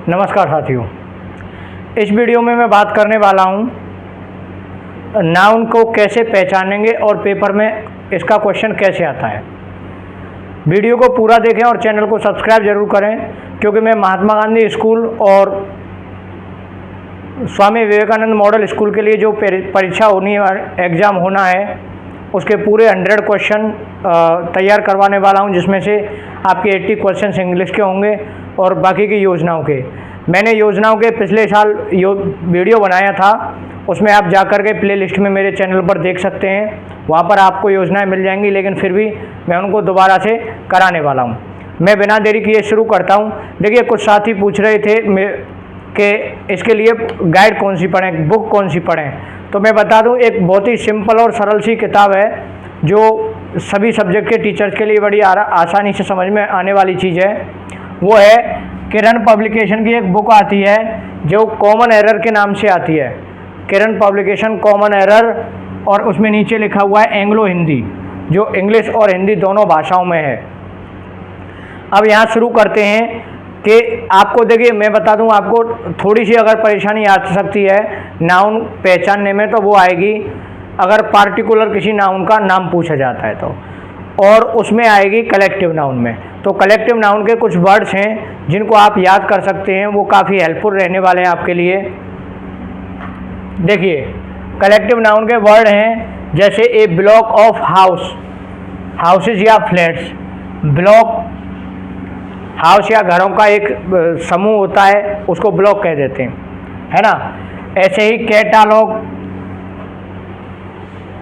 नमस्कार साथियों, इस वीडियो में मैं बात करने वाला हूँ नाउन को कैसे पहचानेंगे और पेपर में इसका क्वेश्चन कैसे आता है। वीडियो को पूरा देखें और चैनल को सब्सक्राइब जरूर करें, क्योंकि मैं महात्मा गांधी स्कूल और स्वामी विवेकानंद मॉडल स्कूल के लिए जो परीक्षा होनी है, एग्ज़ाम होना है, उसके पूरे 100 क्वेश्चन तैयार करवाने वाला हूं, जिसमें से आपके 80 क्वेश्चन इंग्लिश के होंगे और बाकी की योजनाओं के। मैंने योजनाओं के पिछले साल वीडियो बनाया था, उसमें आप जाकर के प्ले लिस्ट में मेरे चैनल पर देख सकते हैं, वहाँ पर आपको योजनाएं मिल जाएंगी। लेकिन फिर भी मैं उनको दोबारा से कराने वाला हूँ। मैं बिना देरी किए शुरू करता हूँ। देखिए, कुछ साथी पूछ रहे थे कि इसके लिए गाइड कौन सी पढ़ें, बुक कौन सी पढ़ें। तो मैं बता दूं, एक बहुत ही सिंपल और सरल सी किताब है जो सभी सब्जेक्ट के टीचर्स के लिए बड़ी आसानी से समझ में आने वाली चीज़ है। वो है किरण पब्लिकेशन की एक बुक आती है जो कॉमन एरर के नाम से आती है। किरण पब्लिकेशन कॉमन एरर, और उसमें नीचे लिखा हुआ है एंग्लो हिंदी, जो इंग्लिश और हिंदी दोनों भाषाओं में है। अब यहाँ शुरू करते हैं कि आपको देखिए, मैं बता दूं, आपको थोड़ी सी अगर परेशानी आ सकती है नाउन पहचानने में, तो वो आएगी अगर पार्टिकुलर किसी नाउन का नाम पूछा जाता है तो, और उसमें आएगी कलेक्टिव नाउन में। तो कलेक्टिव नाउन के कुछ वर्ड्स हैं जिनको आप याद कर सकते हैं, वो काफ़ी हेल्पफुल रहने वाले हैं आपके लिए। देखिए, कलेक्टिव नाउन के वर्ड हैं जैसे ए ब्लॉक ऑफ हाउस, हाउसेज या फ्लैट्स। ब्लॉक हाउस या घरों का एक समूह होता है, उसको ब्लॉक कह देते हैं, है ना। ऐसे ही कैटालॉग,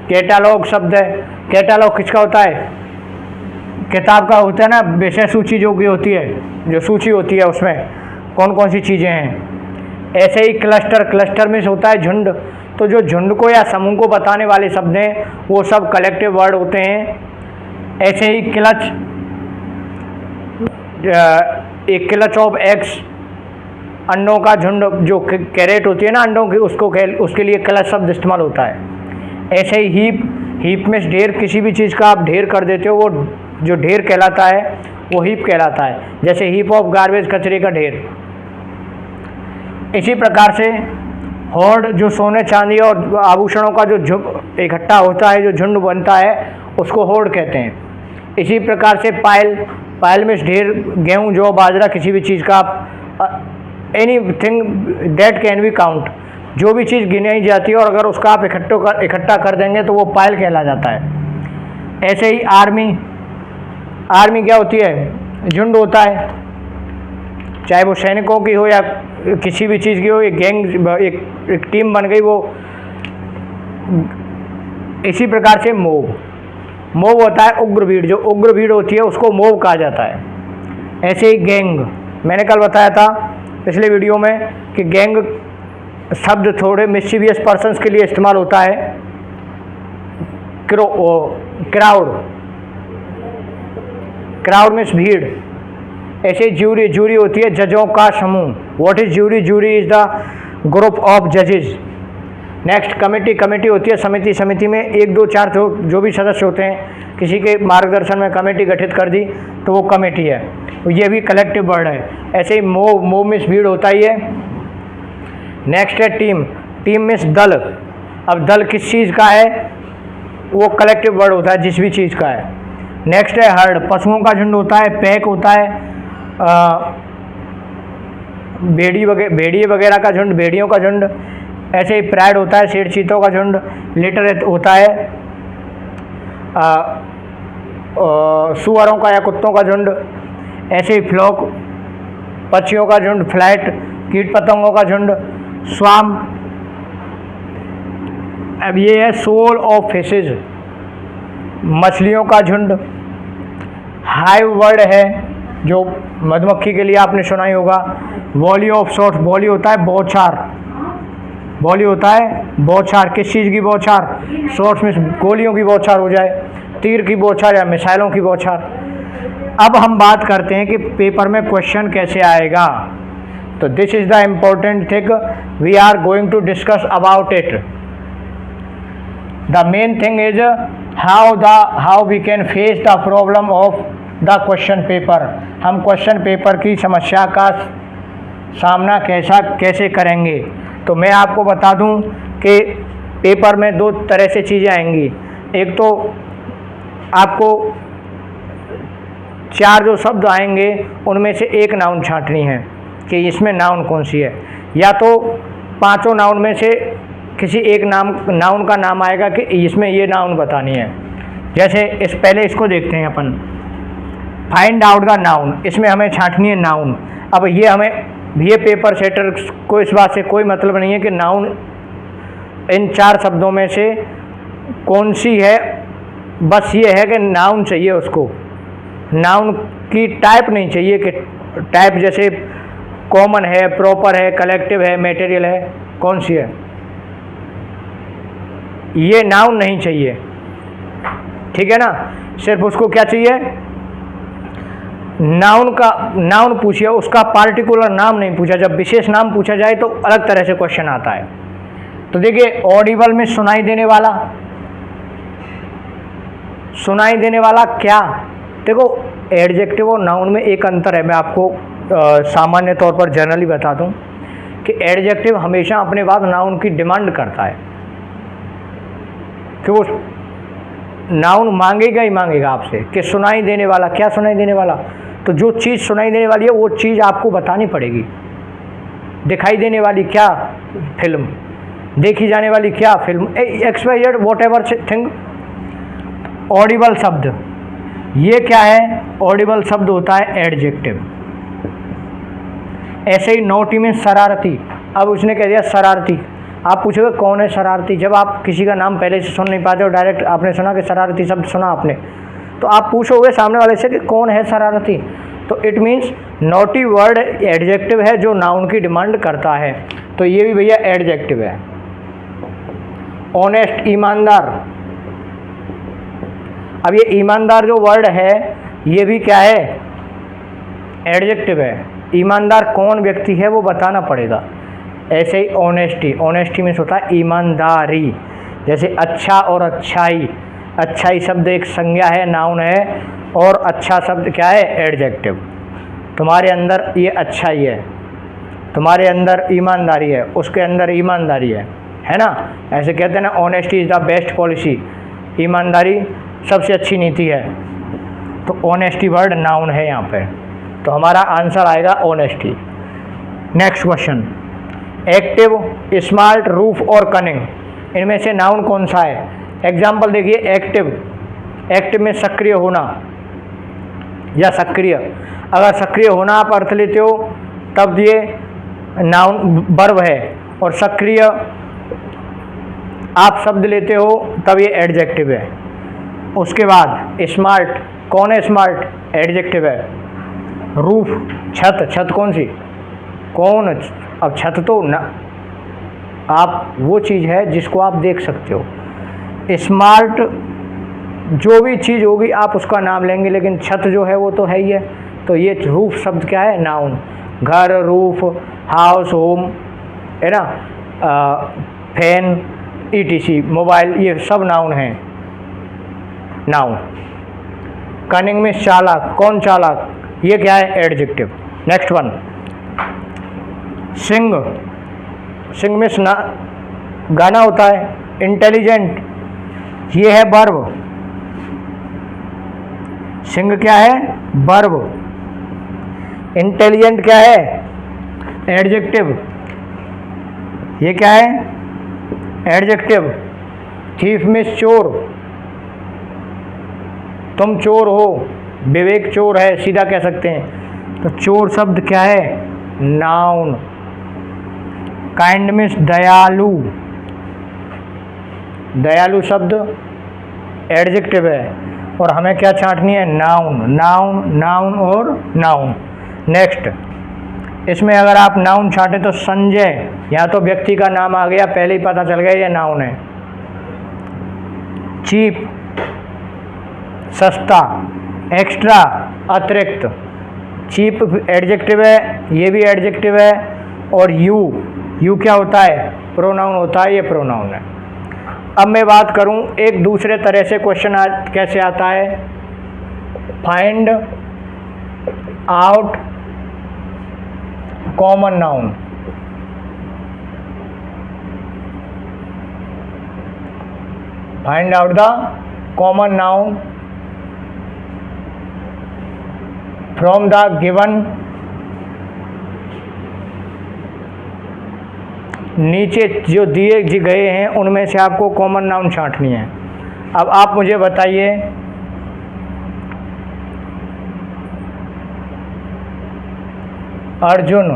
कैटालॉग शब्द है। कैटालॉग किसका होता है? किताब का होता है ना, विषय सूची जो की होती है, जो सूची होती है उसमें कौन कौन सी चीज़ें हैं। ऐसे ही क्लस्टर, क्लस्टर में होता है झुंड। तो जो झुंड को या समूह को बताने वाले शब्द हैं वो सब कलेक्टिव वर्ड होते हैं। ऐसे ही क्लच, एक क्लच ऑफ एग्स, अंडों का झुंड, जो कैरेट होती है ना अंडों की, उसके लिए क्लच शब्द इस्तेमाल होता है। ऐसे ही हीप, हीप में ढेर, किसी भी चीज़ का आप ढेर कर देते हो, वो जो ढेर कहलाता है वो हीप कहलाता है। जैसे हीप ऑफ गार्बेज, कचरे का ढेर। इसी प्रकार से होर्ड, जो सोने चांदी और आभूषणों का जो इकट्ठा होता है, जो झुंड बनता है, उसको होर्ड कहते हैं। इसी प्रकार से पायल, पायल में ढेर, गेहूँ, जौ, बाजरा, किसी भी चीज़ का आप anything that can be count, जो भी चीज़ गिनाई जाती है और अगर उसका आप इकट्ठा कर देंगे तो वो पायल कहला जाता है। ऐसे ही आर्मी, आर्मी क्या होती है? झुंड होता है, चाहे वो सैनिकों की हो या किसी भी चीज़ की हो, एक गैंग, एक टीम बन गई वो। इसी प्रकार से मोब, मोब होता है उग्र भीड़, जो उग्र भीड़ होती है उसको मोब कहा जाता है। ऐसे ही गैंग, मैंने कल बताया था पिछले वीडियो में कि गैंग शब्द थोड़े मिस्चीवियस पर्सन्स के लिए इस्तेमाल होता है। क्राउड, क्राउड मीन्स भीड़। ऐसे ज्यूरी, ज्यूरी होती है जजों का समूह। What is jury? Jury is the group of जजेस। नेक्स्ट कमेटी, कमेटी होती है समिति। समिति में 1, 2, 4 जो भी सदस्य होते हैं, किसी के मार्गदर्शन में कमेटी गठित कर दी तो वो कमेटी है। ये भी कलेक्टिव वर्ड है। ऐसे ही मोब, मोब मीन्स भीड़ होता ही है। नेक्स्ट है टीम, टीम मीन्स दल। अब दल किस चीज़ का है? वो कलेक्टिव वर्ड होता है, जिस भी चीज़ का है। नेक्स्ट है हर्ड, पशुओं का झुंड होता है। पैक होता है भेड़िए वगैरह का झुंड, भेड़ियों का झुंड। ऐसे ही प्राइड होता है शेर चीतों का झुंड। लिटर होता है सुअरों का या कुत्तों का झुंड। ऐसे ही फ्लॉक, पक्षियों का झुंड। फ्लाइट, कीट पतंगों का झुंड। स्वाम, अब ये है सोल ऑफ फिशेज, मछलियों का झुंड। हाइव वर्ड है जो मधुमक्खी के लिए आपने सुना ही होगा। वॉली ऑफ शॉट्स, वॉली होता है बौछार, वॉली होता है बौछार। किस चीज़ की बौछार? शॉट्स में गोलियों की बौछार हो जाए, तीर की बौछार या मिसाइलों की बौछार। अब हम बात करते हैं कि पेपर में क्वेश्चन कैसे आएगा। तो this is the important thing we are going to discuss about it. The main thing is how we can face the problem of the question paper. हम क्वेश्चन पेपर की समस्या का सामना कैसे करेंगे। तो मैं आपको बता दूं कि पेपर में दो तरह से चीज़ें आएंगी। एक तो आपको 4 जो शब्द आएंगे उनमें से एक नाउन छांटनी है कि इसमें नाउन कौन सी है, या तो 5 नाउन में से किसी एक नाउन का नाम आएगा कि इसमें ये नाउन बतानी है। जैसे पहले इसको देखते हैं अपन, फाइंड आउट द नाउन, इसमें हमें छांटनी है नाउन। अब ये पेपर सेटर को इस बात से कोई मतलब नहीं है कि नाउन इन 4 शब्दों में से कौन सी है, बस ये है कि नाउन चाहिए उसको, नाउन की टाइप नहीं चाहिए कि टाइप जैसे कॉमन है, प्रॉपर है, कलेक्टिव है, मटेरियल है, कौन सी है, ये नाउन नहीं चाहिए, ठीक है ना। सिर्फ उसको क्या चाहिए, नाउन पूछिए, उसका पार्टिकुलर नाम नहीं पूछा। जब विशेष नाम पूछा जाए तो अलग तरह से क्वेश्चन आता है। तो देखिए ऑडिबल में सुनाई देने वाला क्या, देखो एडजेक्टिव और नाउन में एक अंतर है। मैं आपको सामान्य तौर पर जनरली बता दूं कि एडजेक्टिव हमेशा अपने बाद नाउन की डिमांड करता है कि वो नाउन मांगेगा ही मांगेगा आपसे कि सुनाई देने वाला, क्या सुनाई देने वाला, तो जो चीज़ सुनाई देने वाली है वो चीज़ आपको बतानी पड़ेगी। दिखाई देने वाली क्या, फिल्म, देखी जाने वाली क्या, film, XYZ what ever thing. Audible शब्द ये क्या है, ऑडिबल शब्द होता है एडजेक्टिव। ऐसे ही नोटी में शरारती, अब उसने कह दिया शरारती, आप पूछोगे कौन है शरारती। जब आप किसी का नाम पहले से सुन नहीं पाते हो, डायरेक्ट आपने सुना कि शरारती शब्द सुना आपने, तो आप पूछोगे सामने वाले से कि कौन है शरारती। तो it means naughty word adjective है जो नाउन की डिमांड करता है, तो ये भी भैया एडजेक्टिव है। ऑनेस्ट, ईमानदार, अब ये ईमानदार जो वर्ड है ये भी क्या है, एडजेक्टिव है। ईमानदार कौन व्यक्ति है वो बताना पड़ेगा। ऐसे ही ऑनेस्टी में होता है ईमानदारी। जैसे अच्छा और अच्छाई, अच्छाई शब्द एक संज्ञा है, नाउन है, और अच्छा शब्द क्या है, एडजेक्टिव। तुम्हारे अंदर ये अच्छाई है, तुम्हारे अंदर ईमानदारी है, उसके अंदर ईमानदारी है ना। ऐसे कहते हैं ना, honesty is the best policy, ईमानदारी सबसे अच्छी नीति है। तो ऑनेस्टी वर्ड नाउन है यहाँ पे, तो हमारा आंसर आएगा honesty. Next question, active, smart, roof और कनिंग, इनमें से नाउन कौन सा है। एग्जाम्पल देखिए, एक्टिव में सक्रिय होना या सक्रिय, अगर सक्रिय होना आप अर्थ लेते हो तब ये नाउन वर्ब है, और सक्रिय आप शब्द लेते हो तब ये एडजेक्टिव है। उसके बाद स्मार्ट, कौन है स्मार्ट, एडजेक्टिव है। रूफ, छत कौन सी, कौन, अब छत तो ना, आप वो चीज़ है जिसको आप देख सकते हो। स्मार्ट जो भी चीज़ होगी आप उसका नाम लेंगे, लेकिन छत जो है वो तो है ही है। तो ये रूफ शब्द क्या है, नाउन। घर, रूफ, हाउस, होम, है ना, फैन, ETC, मोबाइल, ये सब नाउन हैं, नाउन। कनिंग में चालाक, कौन चालाक, ये क्या है, एडजेक्टिव। नेक्स्ट वन, सिंग में गाना होता है। इंटेलिजेंट, ये है वर्ब, सिंग क्या है, वर्ब। इंटेलिजेंट क्या है, एडजेक्टिव, ये क्या है, एडजेक्टिव। चीफ में चोर, तुम चोर हो, विवेक चोर है, सीधा कह सकते हैं। तो चोर शब्द क्या है, नाउन। काइंड में दयालु, दयालु शब्द एडजेक्टिव है, और हमें क्या छांटनी है, नाउन और नाउन। नेक्स्ट, इसमें अगर आप नाउन छांटें तो संजय, यहाँ तो व्यक्ति का नाम आ गया, पहले ही पता चल गया ये नाउन है। चीप, सस्ता, एक्स्ट्रा, अतिरिक्त। चीप एडजेक्टिव है, ये भी एडजेक्टिव है। और यू क्या होता है, प्रोनाउन होता है, ये प्रोनाउन है। अब मैं बात करूं एक दूसरे तरह से क्वेश्चन कैसे आता है। Find out common noun. Find out the common noun from the given. नीचे जो दिए गए हैं उनमें से आपको कॉमन नाउन छांटनी है। अब आप मुझे बताइए, Arjun,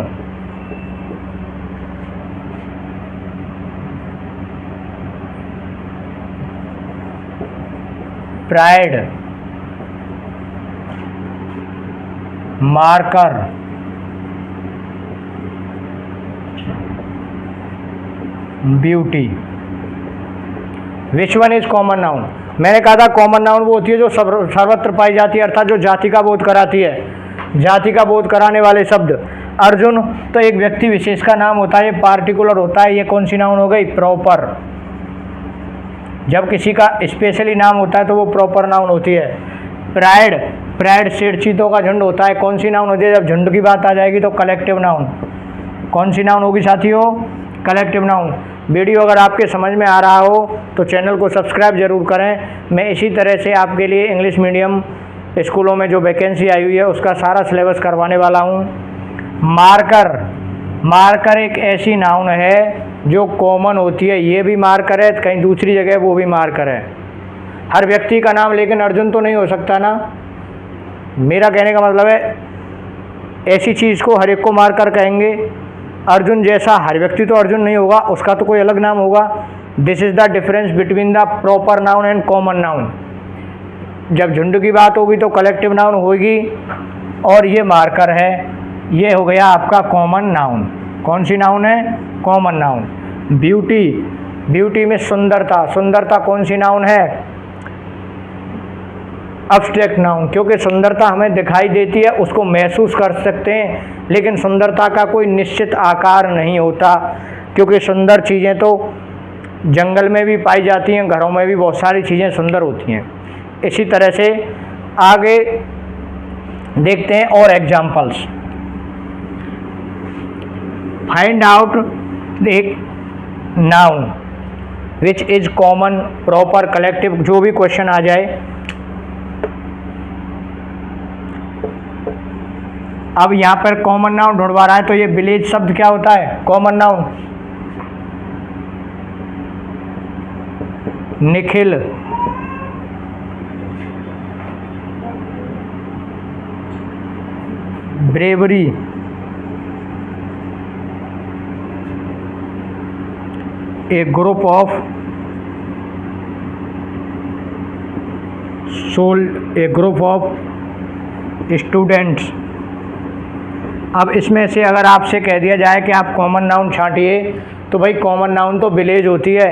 pride, marker, beauty. Which one is common noun? मैंने कहा था कॉमन नाउन वो होती है जो सर्वत्र पाई जाती है, अर्थात जो जाति का बोध कराती है, जाति का बोध कराने वाले शब्द। अर्जुन तो एक व्यक्ति विशेष का नाम होता है, ये पार्टिकुलर होता है। ये कौन सी नाउन हो गई? प्रॉपर। जब किसी का स्पेशली नाम होता है तो वो प्रॉपर नाउन होती है। प्राइड, प्राइड शेरचीतों का झुंड होता है, कौन सी नाउन होती है? जब झुंड की बात आ जाएगी तो कलेक्टिव नाउन। कौन सी नाउन होगी साथियों? Collective noun. वीडियो अगर आपके समझ में आ रहा हो तो चैनल को सब्सक्राइब जरूर करें। मैं इसी तरह से आपके लिए इंग्लिश मीडियम स्कूलों में जो वैकेंसी आई हुई है उसका सारा सिलेबस करवाने वाला हूँ। मार्कर, मार्कर एक ऐसी नाउन है जो कॉमन होती है। ये भी मार्कर है, कहीं दूसरी जगह वो भी मार्कर है। हर व्यक्ति का नाम लेकिन अर्जुन तो नहीं हो सकता ना। मेरा कहने का मतलब है ऐसी चीज़ को हर एक को मार्कर कहेंगे। अर्जुन जैसा हर व्यक्ति तो अर्जुन नहीं होगा, उसका तो कोई अलग नाम होगा। This is the difference between the proper noun and common noun. जब झुंड की बात होगी तो कलेक्टिव नाउन होगी और ये मार्कर है। ये हो गया आपका कॉमन नाउन। कौन सी नाउन है? Common noun. ब्यूटी, ब्यूटी में सुंदरता, सुंदरता कौन सी नाउन है? अब्स्ट्रैक्ट नाउन, क्योंकि सुंदरता हमें दिखाई देती है, उसको महसूस कर सकते हैं, लेकिन सुंदरता का कोई निश्चित आकार नहीं होता, क्योंकि सुंदर चीज़ें तो जंगल में भी पाई जाती हैं, घरों में भी बहुत सारी चीज़ें सुंदर होती हैं। इसी तरह से आगे देखते हैं और एग्जाम्पल्स। फाइंड आउट एक noun which is common, proper, collective, जो भी क्वेश्चन आ जाए। अब यहाँ पर कॉमन नाउन ढूंढवा रहा है तो ये विलेज शब्द क्या होता है? Common noun. Nikhil, bravery, a group of soul, a group of students. अब इसमें से अगर आपसे कह दिया जाए कि आप कॉमन नाउन छांटिए तो भाई कॉमन नाउन तो विलेज होती है।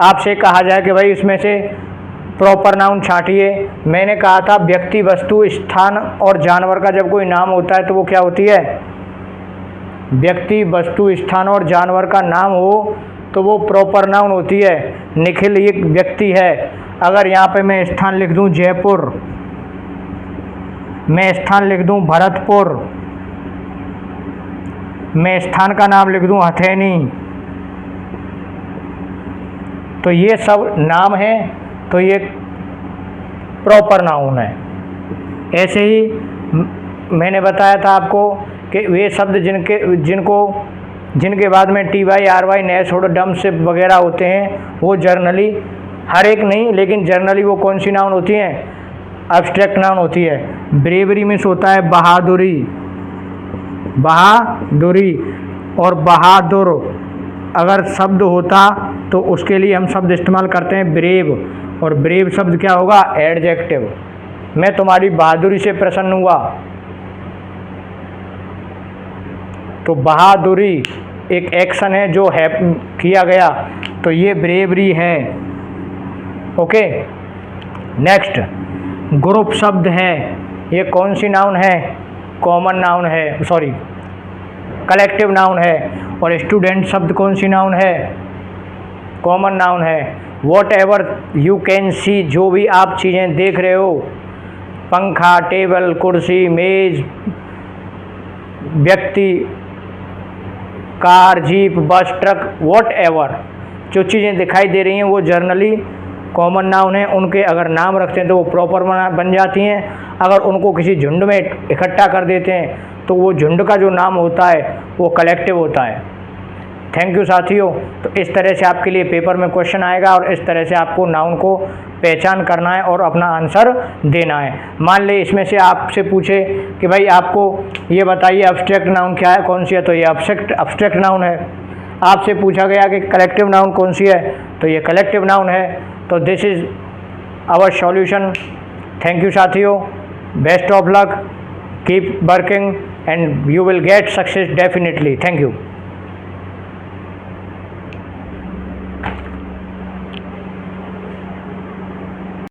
आपसे कहा जाए कि भाई इसमें से प्रॉपर नाउन छांटिए, मैंने कहा था व्यक्ति, वस्तु, स्थान और जानवर का जब कोई नाम होता है तो वो क्या होती है? व्यक्ति, वस्तु, स्थान और जानवर का नाम हो तो वो प्रॉपर नाउन होती है। निखिल एक व्यक्ति है। अगर यहाँ पे मैं स्थान लिख दूँ जयपुर, मैं स्थान लिख दूँ भरतपुर, मैं स्थान का नाम लिख दूँ हथेनी, तो ये सब नाम है, तो ये प्रॉपर नाउन है। ऐसे ही मैंने बताया था आपको कि वे शब्द जिनके बाद में TYRY, नैश और डम से वगैरह होते हैं, वो जर्नली, हर एक नहीं लेकिन जर्नली वो कौन सी नाउन होती हैं? अब्स्ट्रैक्ट नाउन होती है। ब्रेवरी में होता है बहादुरी, बहादुरी, और बहादुर अगर शब्द होता तो उसके लिए हम शब्द इस्तेमाल करते हैं ब्रेव, और ब्रेव शब्द क्या होगा? एडजेक्टिव। मैं तुम्हारी बहादुरी से प्रसन्न हुआ, तो बहादुरी एक एक्शन है जो है किया गया, तो ये ब्रेवरी है। ओके, नेक्स्ट ग्रुप शब्द है। ये कौन सी नाउन है? कॉमन नाउन है, सॉरी कलेक्टिव नाउन है। और स्टूडेंट शब्द कौन सी नाउन है? कॉमन नाउन है। What ever you can see, जो भी आप चीज़ें देख रहे हो, पंखा, टेबल, कुर्सी, मेज, व्यक्ति, कार, जीप, बस, ट्रक, वॉट एवर, जो चीज़ें दिखाई दे रही हैं वो जनरली कॉमन नाउन है। उनके अगर नाम रखते हैं तो वो प्रॉपर बन जाती हैं। अगर उनको किसी झुंड में इकट्ठा कर देते हैं तो वो झुंड का जो नाम होता है वो कलेक्टिव होता है। थैंक यू साथियों। तो इस तरह से आपके लिए पेपर में क्वेश्चन आएगा और इस तरह से आपको नाउन को पहचान करना है और अपना आंसर देना है। मान ले इसमें से आपसे पूछे कि भाई आपको ये बताइए अब्स्ट्रैक्ट नाउन क्या है, कौन सी है, तो ये अब्स्ट्रैक्ट नाउन है। आपसे पूछा गया कि कलेक्टिव नाउन कौन सी है, तो ये कलेक्टिव नाउन है। तो this is our solution. Thank you साथियों, best of luck, keep working and you will get success definitely. Thank you.